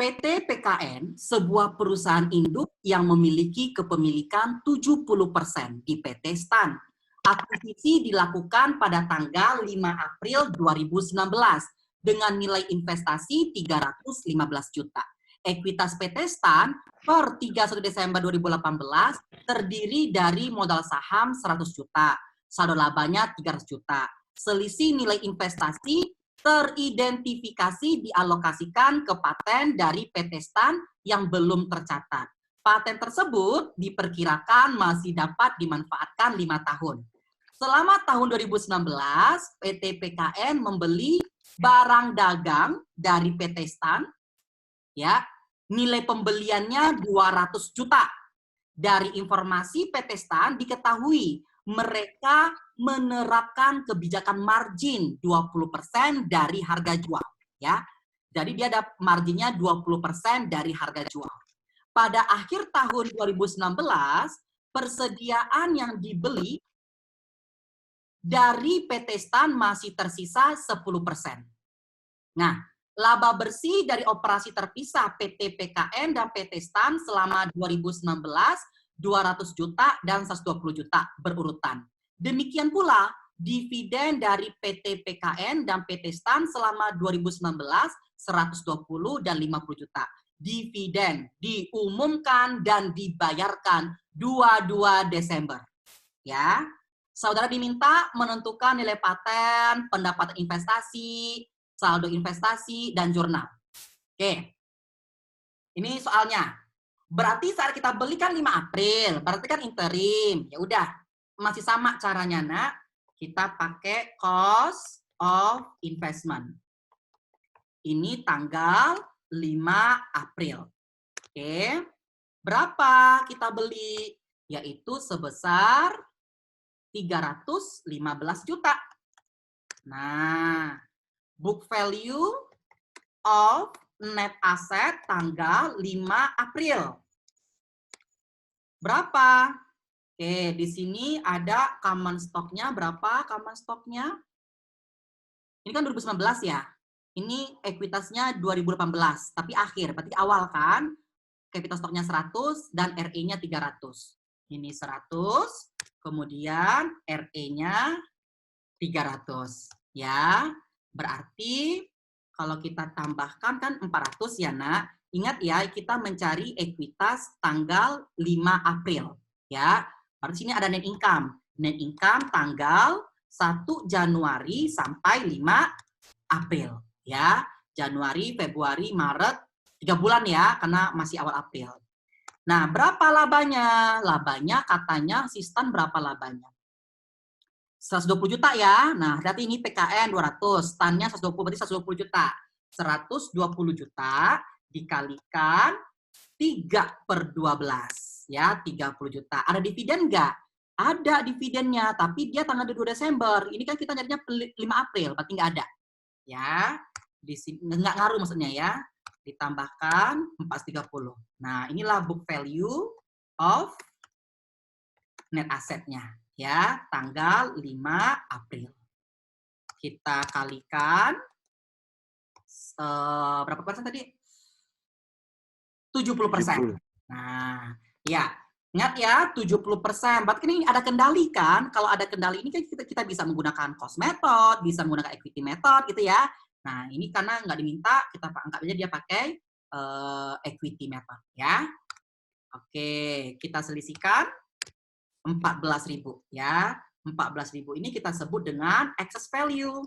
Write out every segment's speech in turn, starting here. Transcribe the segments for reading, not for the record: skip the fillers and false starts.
PT PKN, sebuah perusahaan induk yang memiliki kepemilikan 70% di PT STAN. Akuisisi dilakukan pada tanggal 5 April 2019 dengan nilai investasi 315 juta. Ekuitas PT STAN per 31 Desember 2018 terdiri dari modal saham 100 juta, saldo labanya 300 juta. Selisih nilai investasi teridentifikasi dialokasikan ke paten dari PT STAN yang belum tercatat. Paten tersebut diperkirakan masih dapat dimanfaatkan 5 tahun. Selama tahun 2019, PT PKN membeli barang dagang dari PT STAN, ya, nilai pembeliannya 200 juta. Dari informasi PT STAN diketahui mereka menerapkan kebijakan margin 20% dari harga jual, ya. Jadi dia ada marginnya 20% dari harga jual. Pada akhir tahun 2019, persediaan yang dibeli dari PT STAN masih tersisa 10%. Nah, laba bersih dari operasi terpisah PT PKN dan PT STAN selama 2019 200 juta dan 120 juta berurutan. Demikian pula dividen dari PT PKN dan PT STAN selama 2019 120 dan 50 juta. Dividen diumumkan dan dibayarkan 22 Desember. Ya. Saudara diminta menentukan nilai paten, pendapatan investasi, saldo investasi, dan jurnal. Oke. Ini soalnya. Berarti saat kita beli kan 5 April, berarti kan interim. Ya udah, masih sama caranya, Nak. Kita pakai cost of investment. Ini tanggal 5 April. Oke. Berapa kita beli? Yaitu sebesar 315 juta. Nah, book value of net asset tanggal 5 April. Berapa? Oke, di sini ada common stock-nya. Berapa common stock-nya? Ini kan 2019 ya. Ini ekuitasnya 2018, tapi akhir, berarti awal kan? Capital stock-nya 100 dan RE-nya 300. Ini 100, kemudian RE-nya 300. Ya, berarti kalau kita tambahkan kan 400 ya, Nak. Ingat ya, kita mencari ekuitas tanggal 5 April. Ya, berarti sini ada net income. Net income tanggal 1 Januari sampai 5 April. Ya, Januari, Februari, Maret, 3 bulan ya, karena masih awal April. Nah, berapa labanya? Labanya katanya sistem berapa labanya? 120 juta ya. Nah, berarti ini PKN 200, STAN-nya 120, berarti 120 juta. 120 juta dikalikan 3/12, ya, 30 juta. Ada dividen nggak? Ada dividennya, tapi dia tanggal 2 Desember. Ini kan kita nyarinya 5 April, berarti nggak ada. Ya, di sini nggak ngaruh maksudnya ya. Ditambahkan 430. Nah, inilah book value of net asset-nya. Ya, tanggal 5 April. Kita kalikan berapa persen tadi? 70%. Nah, ya, ingat ya, 70%. Berarti ini ada kendali kan? Kalau ada kendali ini kan kita bisa menggunakan cost method, bisa menggunakan equity method gitu ya. Nah, ini karena nggak diminta, kita anggap aja dia pakai equity method ya. Oke, kita selisihkan 14.000 ya. 14.000 ini kita sebut dengan excess value.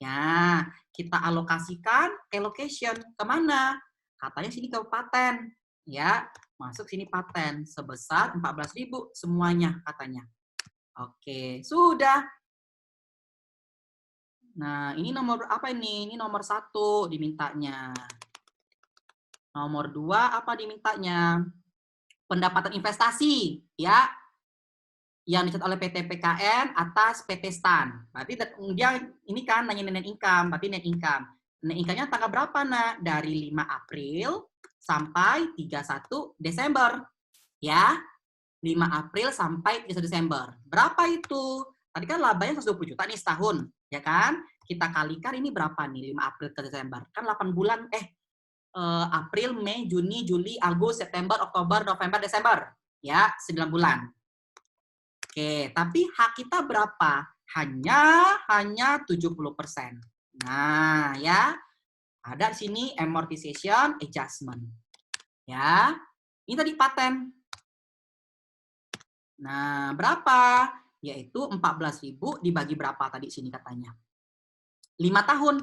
Ya, kita alokasikan allocation kemana? Katanya sini ke paten. Ya, masuk sini paten sebesar 14.000 semuanya katanya. Oke, sudah. Nah, ini nomor apa ini? Ini nomor 1 dimintanya. Nomor 2 apa dimintanya? Pendapatan investasi, ya. Yang dicatat oleh PT PKN atas PT STAN. Berarti dia ini kan nanya net income, berarti net income. Net income-nya tanggal berapa, Nak? Dari 5 April sampai 31 Desember. Ya, 5 April sampai 31 Desember. Berapa itu? Tadi kan labanya 120 juta nih setahun, ya kan? Kita kalikan ini berapa nih 5 April ke Desember? Kan 8 bulan, April, Mei, Juni, Juli, Agustus, September, Oktober, November, Desember. Ya, 9 bulan. Oke, tapi hak kita berapa? Hanya 70%. Nah, ya. Ada di sini amortization adjustment. Ya. Ini tadi paten. Nah, berapa? Yaitu 14.000 dibagi berapa tadi sini katanya? 5 tahun.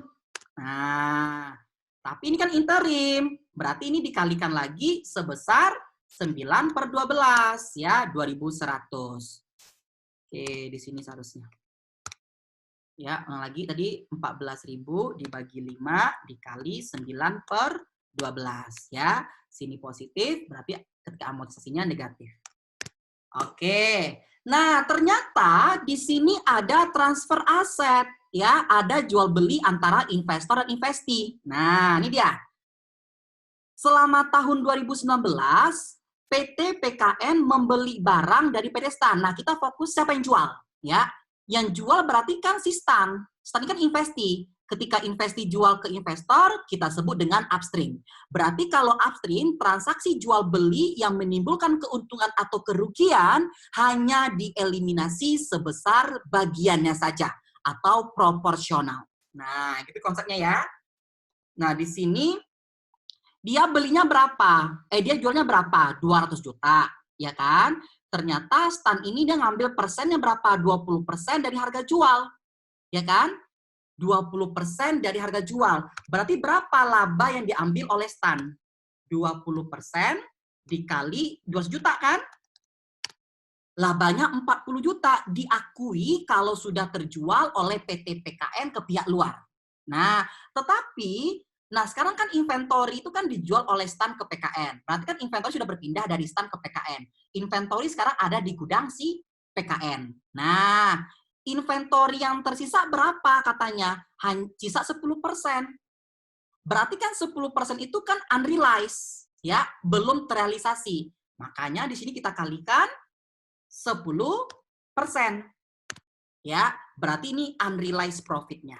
Nah, tapi ini kan interim. Berarti ini dikalikan lagi sebesar 9/12 ya, 2.100. Oke, di sini seharusnya. Ya, lagi tadi 14.000 dibagi 5 dikali 9/12 ya. Sini positif, berarti ketika amortisasinya negatif. Oke. Nah, ternyata di sini ada transfer aset ya, ada jual beli antara investor dan investi. Nah, ini dia. Selama tahun 2019, PT PKN membeli barang dari PT Stan. Nah, kita fokus siapa yang jual, ya. Yang jual berarti kan si Stan. Stan kan investi. Ketika investi jual ke investor, kita sebut dengan upstream. Berarti kalau upstream, transaksi jual beli yang menimbulkan keuntungan atau kerugian hanya dieliminasi sebesar bagiannya saja atau proporsional. Nah, gitu konsepnya ya. Nah, di sini dia belinya berapa? Dia jualnya berapa? 200 juta, ya kan? Ternyata Stan ini dia ngambil persennya berapa? 20% dari harga jual, ya kan? 20% dari harga jual. Berarti berapa laba yang diambil oleh Stan? 20% dikali 200 juta kan? Labanya 40 juta. Diakui kalau sudah terjual oleh PT PKN ke pihak luar. Nah, tetapi sekarang kan inventory itu kan dijual oleh Stan ke PKN. Berarti kan inventory sudah berpindah dari Stan ke PKN. Inventory sekarang ada di gudang si PKN. Nah, inventory yang tersisa berapa katanya? Sisa 10%. Berarti kan 10% itu kan unrealized, ya, belum terrealisasi. Makanya di sini kita kalikan 10%. Ya, berarti ini unrealized profit-nya.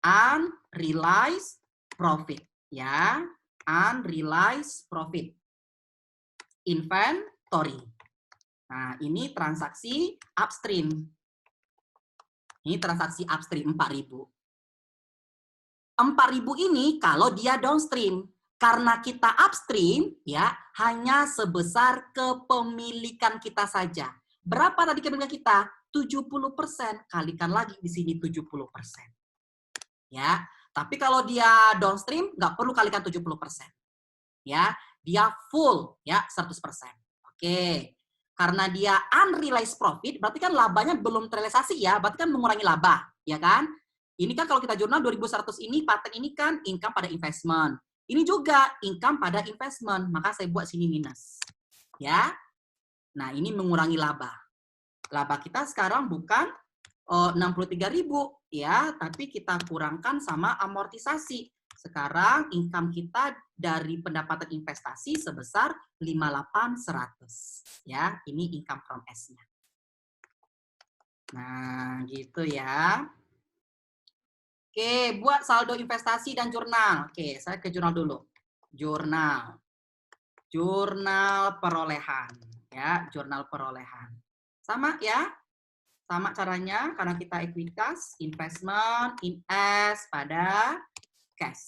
Unrealized profit, ya. Unrealized profit. Inventory. Nah, ini transaksi upstream. Ini transaksi upstream 4.000. 4.000 ini kalau dia downstream. Karena kita upstream, ya, hanya sebesar kepemilikan kita saja. Berapa tadi kepemilikan kita? 70%. Kalikan lagi di sini 70%. Ya, tapi kalau dia downstream nggak perlu kalikan 70%. Ya, dia full ya 100%. Oke. Karena dia unrealized profit, berarti kan labanya belum terrealisasi ya, berarti kan mengurangi laba, ya kan? Ini kan kalau kita jurnal 2100 ini paten ini kan income pada investment. Ini juga income pada investment, maka saya buat sini minus. Ya. Nah, ini mengurangi laba. Laba kita sekarang bukan 63.000 ya, tapi kita kurangkan sama amortisasi. Sekarang income kita dari pendapatan investasi sebesar 58.100 ya. Ini income from S-nya. Nah, gitu ya. Oke, buat saldo investasi dan jurnal. Oke, saya ke jurnal dulu. Jurnal. Jurnal perolehan ya, jurnal perolehan. Sama ya. Sama caranya, karena kita ekuitas, investment, invest pada cash.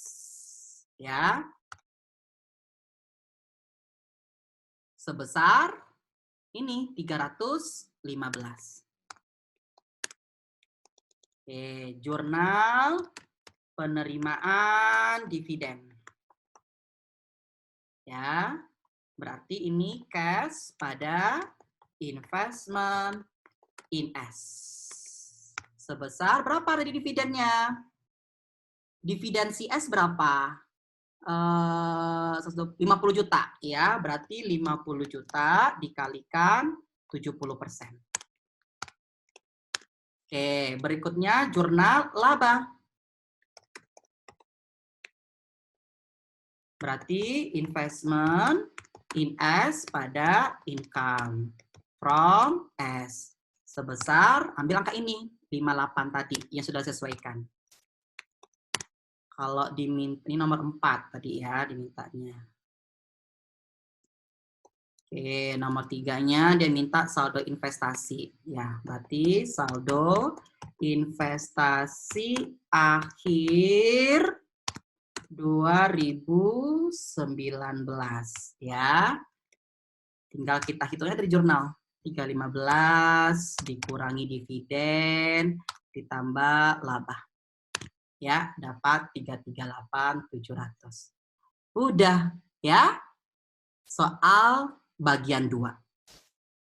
Ya. Sebesar ini 315. Oke, jurnal penerimaan dividen. Ya. Berarti ini cash pada investment in S. Sebesar berapa ada di dividennya? Dividen CS berapa? 50 juta ya, berarti 50 juta dikalikan 70%. Oke, berikutnya jurnal laba. Berarti investment in S pada income from S. Sebesar, ambil angka ini, 58 tadi yang sudah sesuaikan. Kalau diminta, ini nomor 4 tadi ya dimintanya. Oke, nomor 3-nya dia minta saldo investasi. Ya, berarti saldo investasi akhir 2019 ya. Tinggal kita hitungnya dari jurnal. 315 dikurangi dividen ditambah laba. Ya, dapat 338.700. Udah ya. Soal bagian 2.